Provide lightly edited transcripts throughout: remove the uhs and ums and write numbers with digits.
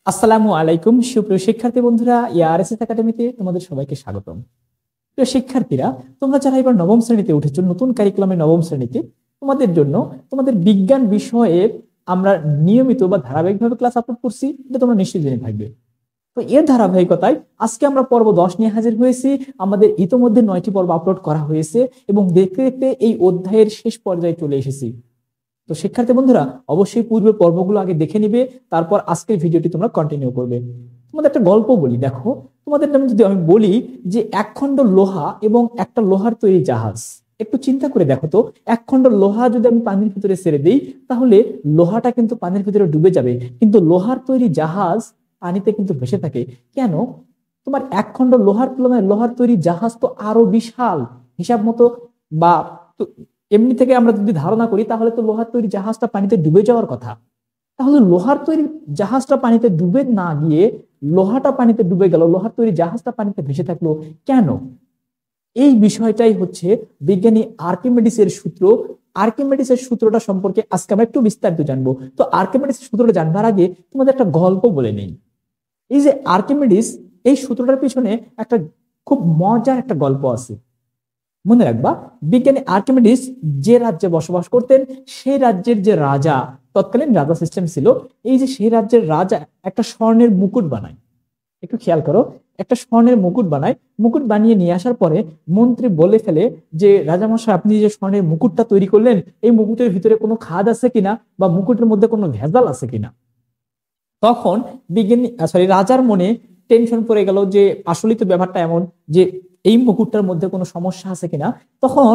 আসসালামু আলাইকুম সুপ্রিয় শিক্ষার্থী বন্ধুরা, ইয়ারএসএস একাডেমিতে তোমাদের সবাইকে স্বাগতম। প্রিয় শিক্ষার্থীরা, তোমরা যারা এবার নবম শ্রেণীতে উঠেছো, নতুন কারিকুলামে নবম শ্রেণীতে, তোমাদের জন্য তোমাদের বিজ্ঞান বিষয়ের আমরা নিয়মিত বা ধারাবাহিকভাবে ক্লাস আপলোড করছি, এটা তোমরা নিশ্চয়ই জেনে থাকবে। তো এর ধারাবাহিকতায় আজকে আমরা পর্ব 10 নিয়ে হাজির হয়েছি। আমাদের ইতোমধ্যে 9টি পর্ব আপলোড করা হয়েছে এবং দেখতে দেখতে এই অধ্যায়ের শেষ পর্যায়ে চলে এসেছি। তো শিক্ষার্থী বন্ধুরা, অবশ্যই পূর্বের পর্বগুলো আগে দেখে নিবে, তারপর আজকের ভিডিওটি তোমরা কন্টিনিউ করবে। তোমাদের একটা গল্প বলি, দেখো তোমাদের নামে যদি আমি বলি যে এক খণ্ড লোহা এবং একটা লোহার তৈরি জাহাজ, একটু চিন্তা করে দেখো তো, এক খণ্ড লোহা যদি আমি পানির ভিতরে ছেড়ে দিই তাহলে লোহাটা কিন্তু পানির ভিতরে ডুবে যাবে, কিন্তু লোহার তৈরি জাহাজ পানিতে কিন্তু ভেসে থাকে। কেন? তোমার এক খণ্ড লোহার তুলনায় লোহার তৈরি জাহাজ তো আরো বিশাল, হিসাব মতো বা এমনি থেকে আমরা যদি ধারণা করি তাহলে তো লোহার তৈরি জাহাজটা পানিতে ডুবে যাওয়ার কথা। তাহলে লোহার তৈরি জাহাজটা পানিতে ডুবে না গিয়ে লোহাটা পানিতে ডুবে গেল, লোহার তৈরি জাহাজটা পানিতে ভেসে থাকলো কেন? এই বিষয়টাই হচ্ছে বিজ্ঞানী আর্কিমিডিসের সূত্র। আর্কিমিডিসের সূত্রটা সম্পর্কে আজকে আমরা একটু বিস্তারিত জানবো। তো আর্কিমিডিসের সূত্রটা জানবার আগে তোমাদের একটা গল্প বলে নেই। এই যে আর্কিমিডিস, এই সূত্রটার পিছনে একটা খুব মজার একটা গল্প আছে। মনে রাখবা, বিজ্ঞানী আর্কিমিডিস যে রাজ্যে বসবাস করতেন সেই রাজ্যের যে রাজা, তৎকালীন রাজা সিস্টেম ছিল, এই যে সেই রাজ্যের রাজা একটা স্বর্ণের মুকুট বানায়। একটু খেয়াল করো, একটা স্বর্ণের মুকুট বানায়। মুকুট বানিয়ে নিয়ে আসার পরে মন্ত্রী বলে ফেলে যে রাজামশাই, আপনি যে স্বর্ণের মুকুটটা তৈরি করলেন, এই মুকুটের ভিতরে কোনো খাদ আছে কিনা বা মুকুটের মধ্যে কোনো ভেজাল আছে কিনা। তখন রাজার মনে টেনশন পড়ে গেল যে আসলেই তো ব্যাপারটা এমন যে এই মুকুটটার মধ্যে কোনো সমস্যা আছে কিনা। তখন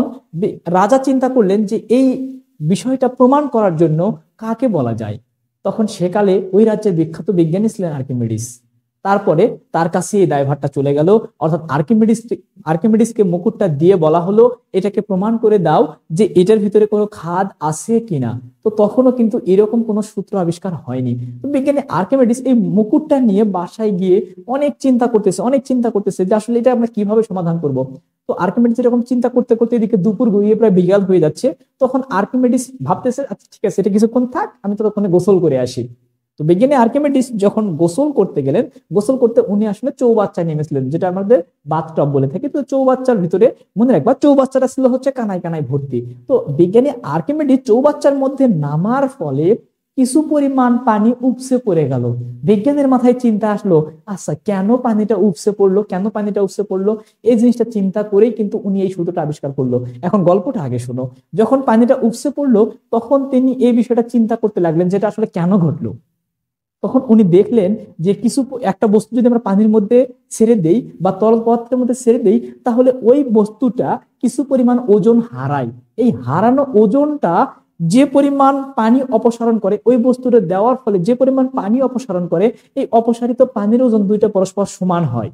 রাজা চিন্তা করলেন যে এই বিষয়টা প্রমাণ করার জন্য কাকে বলা যায়। তখন সেকালে ওই রাজ্যের বিখ্যাত বিজ্ঞানী ছিলেন আর্কিমিডিস। তারপরে তার কাছে এই দায়ভারটা চলে গেল, অর্থাৎ আর্কিমিডিসকে মুকুটটা দিয়ে বলা হলো এটাকে প্রমাণ করে দাও যে এটার ভিতরে কোনো খাদ আছে কিনা। তো তখনও কিন্তু এরকম কোনো সূত্র আবিষ্কার হয়নি। তো বিজ্ঞানী আর্কিমিডিস এই মুকুটটা নিয়ে বাসায় গিয়ে অনেক চিন্তা করতেছে যে আসলে এটা আমরা কিভাবে সমাধান করব। তো আর্কিমিডিস এরকম চিন্তা করতে করতে এদিকে দুপুর গড়িয়ে প্রায় বিকাল হয়ে যাচ্ছে। তখন আর্কিমিডিস ভাবতেছে, আচ্ছা ঠিক আছে, এটা কিছুক্ষণ থাক, আমি তো তখন গোসল করে আসি। তো বিজ্ঞানী আর্কিমিডিস যখন গোসল করতে গেলেন, গোসল করতে উনি আসলে চৌবাচ্চায় নেমেছিলেন, যেটা আমাদের বাথটব বলে থাকি। তো চৌবাচ্চার ভিতরে, মনে রাখবা, চৌবাচ্চাটা ছিল হচ্ছে কানায় কানায় ভর্তি। তো বিজ্ঞানী আর্কিমিডিস চৌবাচ্চার মধ্যে নামার ফলে কিছু পরিমাণ পানি উপসে পড়ে গেল। বিজ্ঞানীর মাথায় চিন্তা আসলো, আচ্ছা কেন পানিটা উপসে পড়লো, কেন পানিটা উপসে পড়লো। এই জিনিসটা চিন্তা করেই কিন্তু উনি এই সূত্রটা আবিষ্কার করলো। এখন গল্পটা আগে শোনো। যখন পানিটা উপসে পড়লো তখন তিনি এই বিষয়টা চিন্তা করতে লাগলেন যেটা আসলে কেন ঘটলো। তখন উনি দেখলেন যে একটা বস্তু যদি আমরা পানির মধ্যে ছেড়ে দেই বা তরল পদার্থের মধ্যে ছেড়ে দেই তাহলে ওই বস্তুটা কিছু পরিমাণ ওজন হারায়। এই হারানো ওজনটা যে পরিমাণ পানি অপসারণ করে, ওই বস্তুটা দেওয়ার ফলে যে পরিমাণ পানি অপসারণ করে, এই অপসারিত পানির ওজন দুইটা পরস্পর সমান হয়।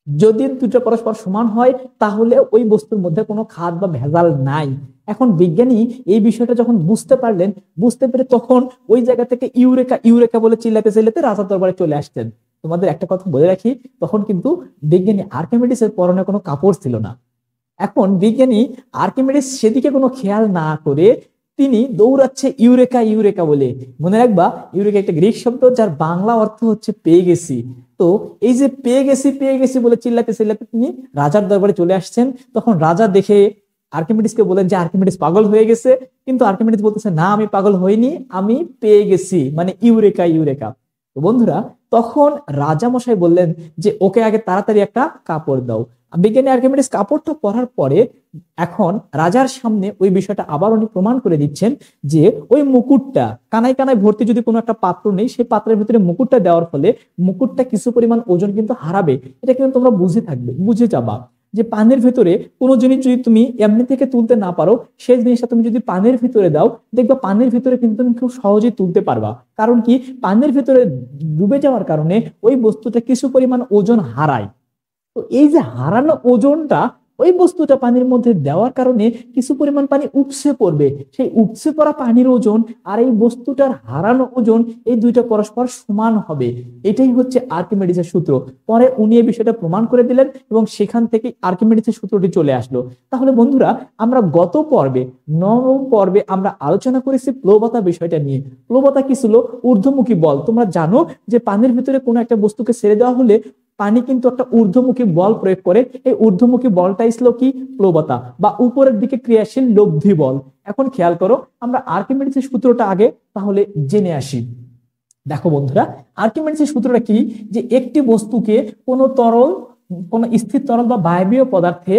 যদি দুটো পরস্পর সমান হয় তাহলে ওই বস্তুর মধ্যে কোনো খাদ বা ভেজাল নাই। এখন বিজ্ঞানী এই বিষয়টা যখন বুঝতে পারলেন, বুঝতে পেরে তখন ওই জায়গা থেকে ইউরেকা ইউরেকা বলে চিল্লাতে চিল্লাতে রাজার দরবারে চলে আসতেন। তোমাদের একটা কথা বলে রাখি, তখন কিন্তু বিজ্ঞানী আর্কিমিডিসের পরনে কোনো কাপড় ছিল না। এখন বিজ্ঞানী আর্কিমিডিস সেদিকে কোনো খেয়াল না করে তিনি দৌড়াচ্ছে ইউরেকা ইউরেকা বলে। মনে রাখবা, ইউরেকা একটা গ্রিক শব্দ যার বাংলা অর্থ হচ্ছে পেয়ে গেছি। তো এই যে পেয়ে গেছি বলে চিল্লাতে চিল্লাতে তিনি রাজার দরবারে চলে আসছেন। তখন রাজা দেখে আর্কিমিডিসকে বলেন যে আর্কিমিডিস পাগল হয়ে গেছে, কিন্তু আর্কিমিডিস বলতেছে, না আমি পাগল হইনি, আমি পেয়ে গেছি, মানে ইউরেকা ইউরেকা। তো বন্ধুরা, তখন রাজা মশাই বললেন যে ওকে আগে তাড়াতাড়ি একটা কাপড় দাও। বিজ্ঞানী আর্কিমিডিস কাপড়টা পরার পরে এখন রাজার সামনে ওই বিষয়টা আবার উনি প্রমাণ করে দিচ্ছেন যে ওই মুকুটটা কানায় কানায় ভর্তি যদি কোনো একটা পাত্র নেই, সেই পাত্রের ভিতরে মুকুটটা দেওয়ার ফলে মুকুটটা কিছু পরিমাণ ওজন কিন্তু হারাবে। এটা কিন্তু তোমরা বুঝে যাবা যে পানির ভিতরে কোনো জিনিস যদি তুমি এমনি থেকে তুলতে না পারো, সেই জিনিসটা তুমি যদি পানির ভিতরে দাও, দেখবা পানির ভিতরে কিন্তু তুমি খুব সহজেই তুলতে পারবা। কারণ কি, পানির ভিতরে ডুবে যাওয়ার কারণে ওই বস্তুটা কিছু পরিমাণ ওজন হারায়। তো এই যে হারানো ওজনটা ওই বস্তুটা পানির মধ্যে দেওয়ার কারণে কিছু পরিমাণ পানি উপসে পড়বে, সেই উপসে পড়া পানির ওজন আর এই বস্তুটার হারানো ওজন এই দুইটা পরস্পর সমান হবে। এটাই হচ্ছে আর্কিমিডিসের সূত্র। পরে উনি এই বিষয়টা প্রমাণ করে দিলেন এবং সেখান থেকে আর্কিমিডিসের সূত্রটি চলে আসলো। তাহলে বন্ধুরা, আমরা গত পর্বে, নবম পর্বে আমরা আলোচনা করেছি প্লবতা বিষয়টা নিয়ে। প্লবতা কি ছিল? ঊর্ধ্বমুখী বল। তোমরা জানো যে পানির ভিতরে কোনো একটা বস্তুকে ছেড়ে দেওয়া হলে পানি কিন্তু একটা ঊর্ধ্বমুখী বল প্রয়োগ করে। এই ঊর্ধ্বমুখী বলটাই ছিল কি? প্লবতা বা উপরের দিকে ক্রিয়াশীল লব্ধি বল। এখন খেয়াল করো, আমরা আর্কিমিডিসের সূত্রটা আগে তাহলে জেনে আসি। দেখো বন্ধুরা, আর্কিমিডিসের সূত্রটা কি? যে একটি বস্তুকে কোনো তরল, কোনো স্থির তরল বা বায়বীয় পদার্থে,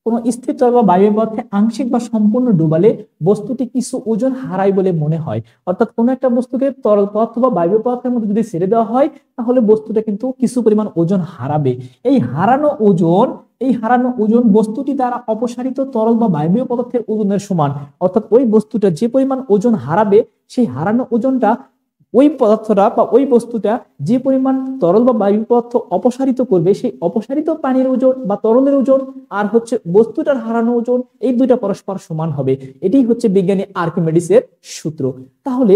কোনো স্থির তরল বা বায়বীয় পদার্থে আংশিক বা সম্পূর্ণ ডুবালে বস্তুটি কিছু ওজন হারায় বলে মনে হয়। অর্থাৎ কোনো একটা বস্তুকে তরল পদার্থ বা বায়বীয় পদার্থের মধ্যে যদি ছেড়ে দেওয়া হয় তাহলে বস্তুটা কিন্তু কিছু পরিমাণ ওজন হারাবে। এই হারানো ওজন বস্তুটি দ্বারা অপসারিত তরল বা বায়বীয় পদার্থের ওজনের সমান। অর্থাৎ ওই বস্তুটা যে পরিমাণ ওজন হারাবে, সেই হারানো ওজনটা ওই পদার্থটা বা ওই বস্তুটা যে পরিমাণ তরল বা বায়ু পদার্থ অপসারিত করবে, সেই অপসারিত পানির ওজন বা তরলের ওজন আর হচ্ছে বস্তুটার হারানো ওজন, এই দুইটা পরস্পর সমান হবে। এটাই হচ্ছে বিজ্ঞানী আর্কিমিডিসের সূত্র। তাহলে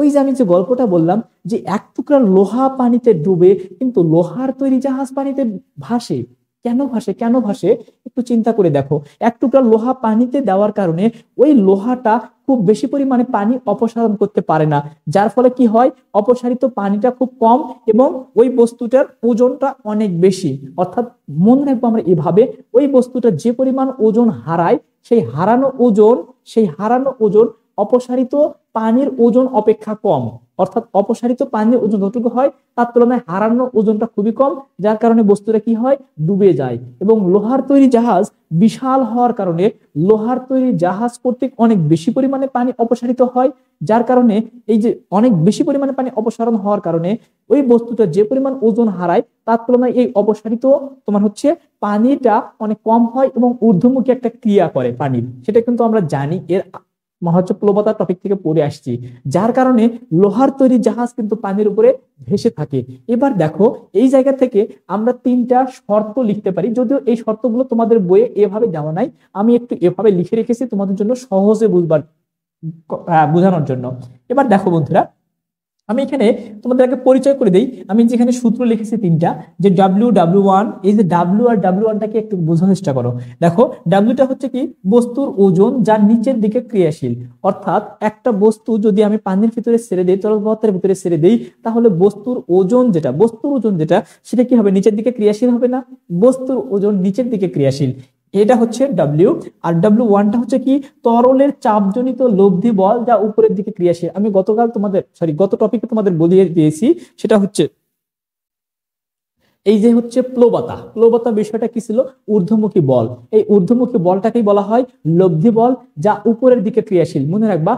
ওই যে আমি যে গল্পটা বললাম যে এক টুকরা লোহা পানিতে ডুবে কিন্তু লোহার তৈরি জাহাজ পানিতে ভাসে। কেন ভাসে একটু চিন্তা করে দেখো। এক টুকরা লোহা পানিতে দেওয়ার কারণে ওই লোহাটা খুব বেশি পরিমাণে পানি অপসারণ করতে পারে না, যার ফলে কি হয়? অপসারিত পানিটা খুব কম এবং ওই বস্তুটার ওজনটা অনেক বেশি। অর্থাৎ মনে রাখবো আমরা এভাবে, ওই বস্তুটা যে পরিমাণ ওজন হারায়, সেই হারানো ওজন অপসারিত পানির ওজন অপেক্ষা কম। অর্থাৎ অপসারিত পানির ওজন যতটুকু হয় তার তুলনায় হারানো ওজনটা খুবই কম, যার কারণে বস্তুটা কি হয়? ডুবে যায়। এবং লোহার তৈরি জাহাজ বিশাল হওয়ার কারণে লোহার তৈরি জাহাজ কর্তৃক অনেক বেশি পরিমাণে পানি অপসারিত হয়, যার কারণে এই যে অনেক বেশি পরিমাণে পানি অপসারণ হওয়ার কারণে ওই বস্তুটা যে পরিমাণ ওজন হারায় তার তুলনায় এই অপসারিত তোমার হচ্ছে পানিটা অনেক কম হয় এবং ঊর্ধ্বমুখী একটা ক্রিয়া করে পানির। সেটা কিন্তু আমরা জানি, এর হচ্ছে প্লবতা টপিক থেকে পড়ে আসছি। যার কারণে লোহার তৈরি জাহাজ কিন্তু পানির উপরে ভেসে থাকে। এবার দেখো, এই জায়গা থেকে আমরা তিনটা শর্ত লিখতে পারি, যদিও এই শর্তগুলো তোমাদের বইয়ে এভাবে দেওয়া নাই, আমি একটু এভাবে লিখে রেখেছি তোমাদের জন্য সহজে বোঝানোর জন্য। এবার দেখো বন্ধুরা, আমি এখানে তোমাদের আগে পরিচয় করে দিই। আমি যেখানে সূত্র লিখেছি তিনটা, যে W1, এই যে W আর W1টাকে একটু বোঝার চেষ্টা করো। দেখো, Wটা হচ্ছে কি? বস্তুর ওজন যা নিচের দিকে ক্রিয়াশীল। অর্থাৎ একটা বস্তু যদি আমি পানির ভিতরে ছেড়ে দিই, তরল পদার্থের ভিতরে ছেড়ে দিই, তাহলে বস্তুর ওজন যেটা সেটা কি হবে? নিচের দিকে ক্রিয়াশীল হবে না? বস্তুর ওজন নিচের দিকে ক্রিয়াশীল। এটা হচ্ছে W। আর W1টা হচ্ছে কি? তরলের চাপজনিত লব্ধি বল যা উপরের দিকে ক্রিয়াশীল। আমি গত টপিকে তোমাদের বলিয়ে দিয়েছি, সেটা হচ্ছে এই যে হচ্ছে প্লবতা বিষয়টা কি ছিল? ঊর্ধ্বমুখী বল। এই ঊর্ধ্বমুখী বলটাকেই বলা হয় লব্ধি বল যা উপরের দিকে ক্রিয়াশীল। মনে রাখবা,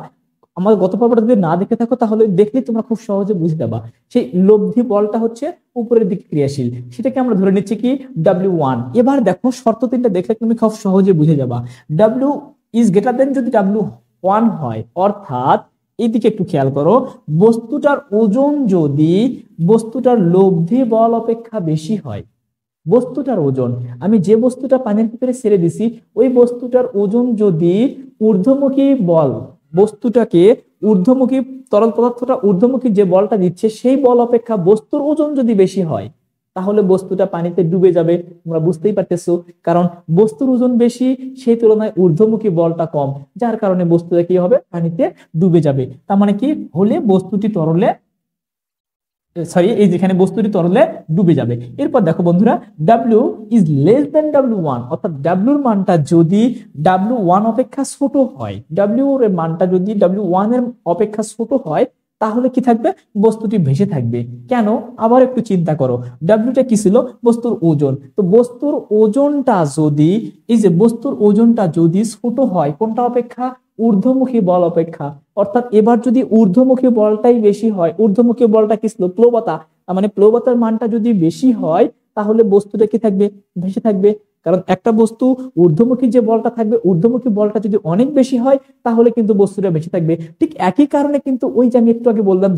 আমার গত পর্বটা যদি না দেখে থাকো তাহলে দেখলে তোমরা খুব সহজে বুঝে যাবা। সেই লব্ধি বলটা হচ্ছে উপরের দিকে ক্রিয়াশীল, সেটাকে আমরা ধরে নিচ্ছি কি? W1। এবার দেখো, শর্ত তিনটা দেখলে তুমি খুব সহজে বুঝে যাবা। W ইজ গ্রেটার দেন যদি W1 হয়, অর্থাৎ এইদিকে একটু খেয়াল করো, বস্তুটার ওজন যদি বস্তুটার লব্ধি বল অপেক্ষা বেশি হয়, বস্তুটার ওজন, আমি যে বস্তুটা পানির ভিতরে ছেড়ে দিছি ওই বস্তুটার ওজন যদি ঊর্ধ্বমুখী বল, বস্তুটাকে ঊর্ধ্বমুখী, তরল পদার্থটা ঊর্ধ্বমুখী যে বলটা দিচ্ছে সেই বল অপেক্ষা বস্তুর ওজন যদি বেশি হয়, তাহলে বস্তুটা পানিতে ডুবে যাবে। তোমরা বুঝতেই পারতেছো, কারণ বস্তুর ওজন বেশি, সেই তুলনায় ঊর্ধ্বমুখী বলটা কম, যার কারণে বস্তুটা কি হবে? পানিতে ডুবে যাবে। তার মানে কি হলে বস্তুটি তরলে, এই যেখানে বস্তুটি তরলে ডুবে যাবে। এরপর দেখো বন্ধুরা, W is less than W1, অর্থাৎ W এর মানটা যদি W1 অপেক্ষা ছোট হয়, W এর মানটা যদি W1 এর অপেক্ষা ছোট হয়, তাহলে কি থাকবে? বস্তুটি ভেসে থাকবে। কেন? আবার একটু চিন্তা করো, Wটা কি ছিল? বস্তুর ওজন। তো বস্তুর ওজনটা যদি, এই যে বস্তুর ওজনটা যদি ছোট হয় কোনটা অপেক্ষা? ঊর্ধ্বমুখী বল অপেক্ষা। অর্থাৎ এবার যদি ঊর্ধ্বমুখী বলটাই বেশি হয়, ঊর্ধ্বমুখী বলটা কি ছিল? প্লবতা। মানে প্লবতার মানটা যদি বেশি হয় তাহলে বস্তুটা কি থাকবে? ভেসে থাকবে। কারণ একটা বস্তু ঊর্ধ্বমুখী যে বলটা থাকবে, ঊর্ধ্বমুখী বলটা যদি অনেক বেশি হয় তাহলে কিন্তু বস্তুটা বেশি থাকবে। ঠিক একই কারণে কিন্তু ওই যে আমি একটু আগে বললাম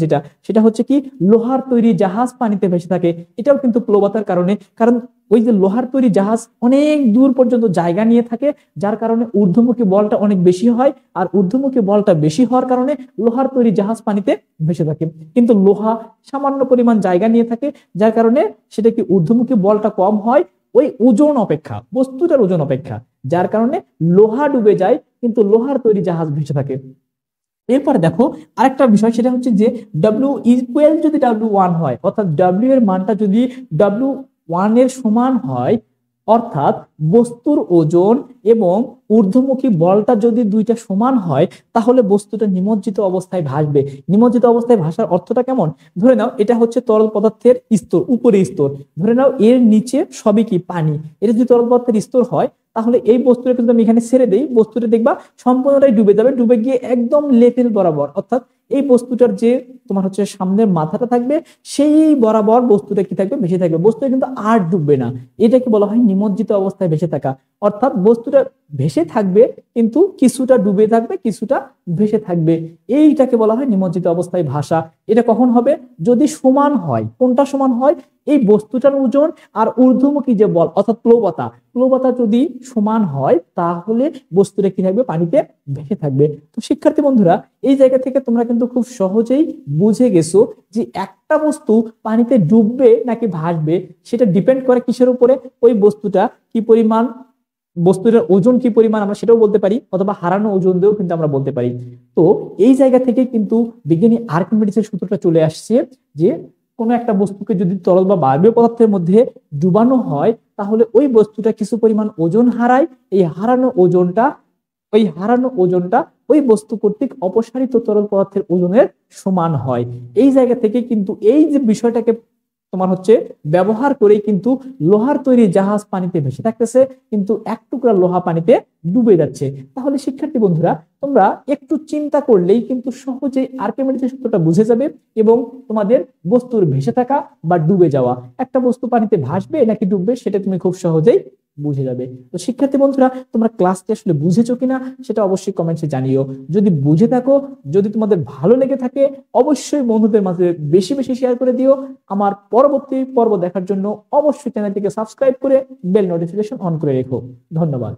সেটা হচ্ছে কি, লোহার তৈরি জাহাজ পানিতে ভেসে থাকে, এটাও কিন্তু প্লবতার কারণে। কারণ ওই যে লোহার তৈরি জাহাজ অনেক দূর পর্যন্ত জায়গা নিয়ে থাকে, যার কারণে ঊর্ধ্বমুখী বলটা অনেক বেশি হয়, আর ঊর্ধ্বমুখী বলটা বেশি হওয়ার কারণে লোহার তৈরি জাহাজ পানিতে ভেসে থাকে। কিন্তু লোহা সামান্য পরিমাণ জায়গা নিয়ে থাকে, যার কারণে সেটা কি ঊর্ধ্বমুখী বলটা কম হয় ওই ওজন অপেক্ষা, বস্তুটার ওজন অপেক্ষা, যার কারণে লোহা ডুবে যায় কিন্তু লোহার তৈরি জাহাজ ভেসে থাকে। এরপরে দেখো আরেকটা বিষয়, সেটা হচ্ছে যে ডাব্লিউ ইকুয়াল যদি W1 হয়, অর্থাৎ ডাব্লিউ এর মানটা যদি W1 এর সমান হয়, অর্থাৎ বস্তুর ওজন এবং ঊর্ধ্বমুখী বলটা যদি দুইটা সমান হয়, তাহলে বস্তুটা নিমজ্জিত অবস্থায় ভাসবে। নিমজ্জিত অবস্থায় ভাসার অর্থটা কেমন? ধরে নাও এটা হচ্ছে তরল পদার্থের স্তর, উপরে স্তর, ধরে নাও এর নিচে সবই কি পানি। এটা যদি তরল পদার্থের স্তর হয়, তাহলে এই বস্তুটা কিন্তু আমি এখানে ছেড়ে দেই, বস্তুটা দেখবা সম্পূর্ণটাই ডুবে যাবে, ডুবে গিয়ে একদম লেভেল বরাবর, অর্থাৎ এই বস্তুটার যে তোমার হচ্ছে সামনের মাথাটা থাকবে সেই বরাবর বস্তুটা কি থাকবে, ভেসে থাকবে, বস্তুটা কিন্তু আর ডুববে না। এটাকে বলা হয় নিমজ্জিত অবস্থায় ভেসে থাকা। অর্থাৎ বস্তুটা ভেসে থাকবে কিন্তু কিছুটা ডুবে থাকবে, কিছুটা ভেসে থাকবে, এইটাকে বলা হয় নিমজ্জিত অবস্থায় ভাসা। এটা কখন হবে? যদি সমান হয়। কোনটা সমান হয়? এই বস্তুটার ওজন আর ঊর্ধ্বমুখী যে বল অর্থাৎ প্লবতা যদি সমান হয়, তাহলে বস্তুটা কি থাকবে, পানিতে ভেসে থাকবে। তো শিক্ষার্থী বন্ধুরা, এই জায়গা থেকে তোমরা কিন্তু খুব সহজেই বুঝে গেছো যে একটা বস্তু পানিতে ডুববে নাকি ভাসবে সেটা ডিপেন্ড করে কিসের উপরে? ওই বস্তুটা কি পরিমাণ, বস্তুটার ওজন কি পরিমাণ আমরা সেটাও বলতে পারি, অথবা হারানো ওজন দিয়েও কিন্তু আমরা বলতে পারি। তো এই জায়গা থেকে কিন্তু বিজ্ঞানী আর্কিমিডিসের সূত্রটা চলে আসছে যে কোনো একটা বস্তুকে যদি তরল বা বায়বীয় পদার্থের মধ্যে ডুবানো হয়, তাহলে ওই বস্তুটা কিছু পরিমাণ ওজন হারায়। এই হারানো ওজনটা ওই বস্তু কর্তৃক অপসারিত তরল পদার্থের ওজনের সমান হয়। এই জায়গা থেকে কিন্তু এই যে বিষয়টাকে তোমার হচ্ছে ব্যবহার করে কিন্তু লোহার তৈরি জাহাজ পানিতে ভেসে থাকতেছে, কিন্তু এক টুকরা লোহা পানিতে ডুবে যাচ্ছে। তাহলে শিক্ষার্থী বন্ধুরা, তোমরা একটু চিন্তা করলেই কিন্তু সহজেই আর্কিমিডিসের সূত্রটা বুঝে যাবে এবং তোমাদের বস্তুর ভেসে থাকা বা ডুবে যাওয়া, একটা বস্তু পানিতে ভাসবে নাকি ডুববে সেটা তুমি খুব সহজেই বুঝে যাবে। তো শিক্ষার্থী বন্ধুরা, তোমরা ক্লাসটি আসলে বুঝেছো কিনা সেটা অবশ্যই কমেন্টসে জানিও। যদি বুঝে থাকো, যদি তোমাদের ভালো লেগে থাকে, অবশ্যই বন্ধুদের মাঝে বেশি বেশি শেয়ার করে দিও। আমার পরবর্তী পর্ব দেখার জন্য অবশ্যই চ্যানেলটিকে সাবস্ক্রাইব করে বেল নোটিফিকেশন অন করে রেখো। ধন্যবাদ।